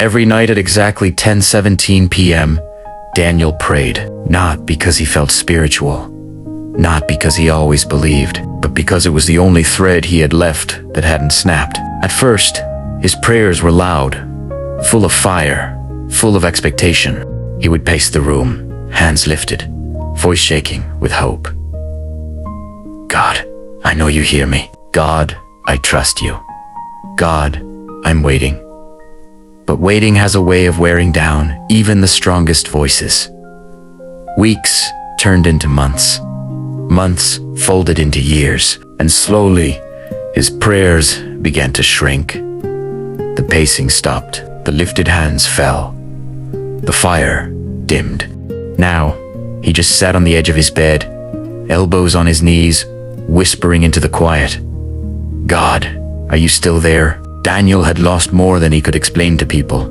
Every night at exactly 10:17 p.m., Daniel prayed, not because he felt spiritual, not because he always believed, but because it was the only thread he had left that hadn't snapped. At first, his prayers were loud, full of fire, full of expectation. He would pace the room, hands lifted, voice shaking with hope. God, I know you hear me. God, I trust you. God, I'm waiting. But waiting has a way of wearing down even the strongest voices. Weeks turned into months. Months folded into years, and slowly, his prayers began to shrink. The pacing stopped, the lifted hands fell. The fire dimmed. Now, he just sat on the edge of his bed, elbows on his knees, whispering into the quiet. God, are you still there? Daniel had lost more than he could explain to people.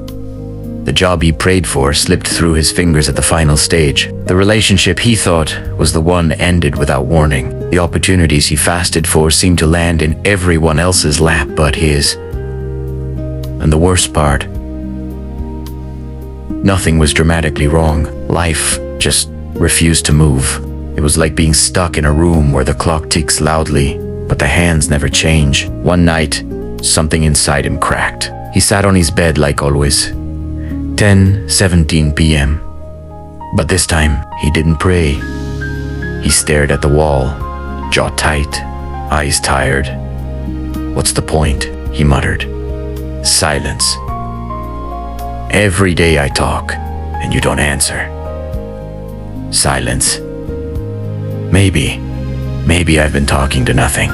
The job he prayed for slipped through his fingers at the final stage. The relationship he thought was the one ended without warning. The opportunities he fasted for seemed to land in everyone else's lap but his. And the worst part, nothing was dramatically wrong. Life just refused to move. It was like being stuck in a room where the clock ticks loudly, but the hands never change. One night, something inside him cracked. He sat on his bed like always. 10:17 p.m. But this time, he didn't pray. He stared at the wall, jaw tight, eyes tired. What's the point? He muttered. Silence. Every day I talk, and you don't answer. Silence. Maybe I've been talking to nothing.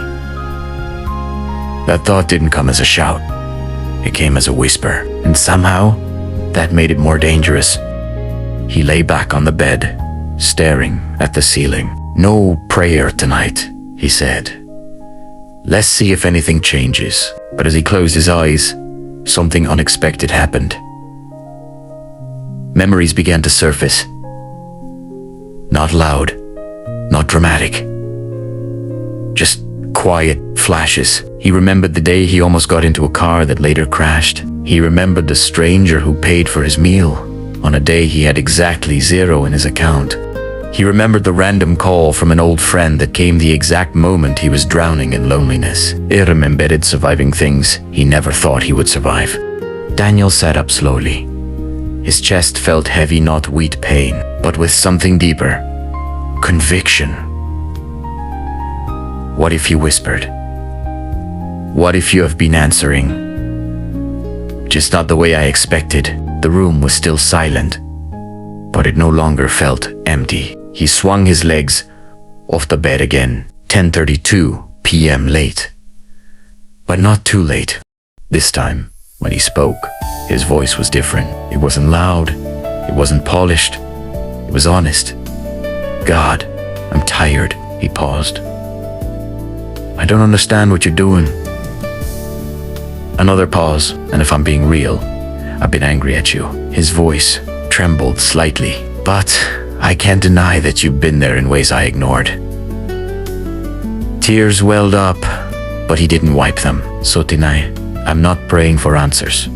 That thought didn't come as a shout. It came as a whisper, and somehow, that made it more dangerous. He lay back on the bed, staring at the ceiling. No prayer tonight, he said. Let's see if anything changes. But as he closed his eyes, something unexpected happened. Memories began to surface. Not loud, not dramatic. Just quiet flashes. He remembered the day he almost got into a car that later crashed. He remembered the stranger who paid for his meal on a day he had exactly zero in his account. He remembered the random call from an old friend that came the exact moment he was drowning in loneliness. He remembered surviving things he never thought he would survive. Daniel sat up slowly. His chest felt heavy, not weak pain, but with something deeper. Conviction. What if he whispered? What if you have been answering? Just not the way I expected. The room was still silent, but it no longer felt empty. He swung his legs off the bed again. 10:32 p.m. late. But not too late. This time, when he spoke, his voice was different. It wasn't loud. It wasn't polished. It was honest. God, I'm tired. He paused. I don't understand what you're doing. Another pause, and if I'm being real, I've been angry at you. His voice trembled slightly. But I can't deny that you've been there in ways I ignored. Tears welled up, but he didn't wipe them. So tonight, I'm not praying for answers.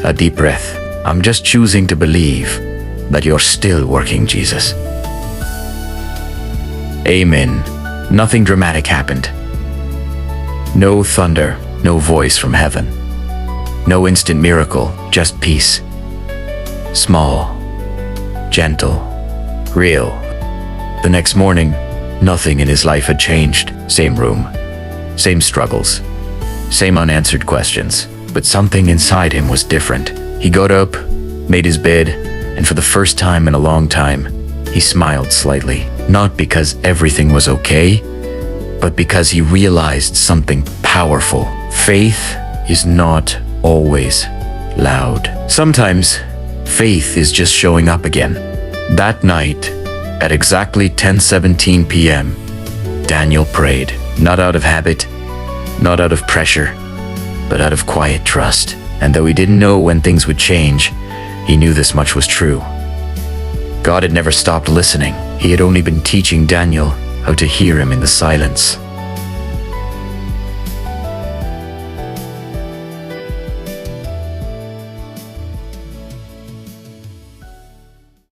A deep breath. I'm just choosing to believe that you're still working, Jesus. Amen. Nothing dramatic happened. No thunder, no voice from heaven. No instant miracle, just peace. Small, gentle, real. The next morning, nothing in his life had changed. Same room, same struggles, same unanswered questions. But something inside him was different. He got up, made his bed, and for the first time in a long time, he smiled slightly. Not because everything was okay, but because he realized something powerful. Faith is not always loud. Sometimes, faith is just showing up again. That night, at exactly 10:17 p.m., Daniel prayed, not out of habit, not out of pressure, but out of quiet trust. And though he didn't know when things would change, he knew this much was true. God had never stopped listening. He had only been teaching Daniel how to hear him in the silence.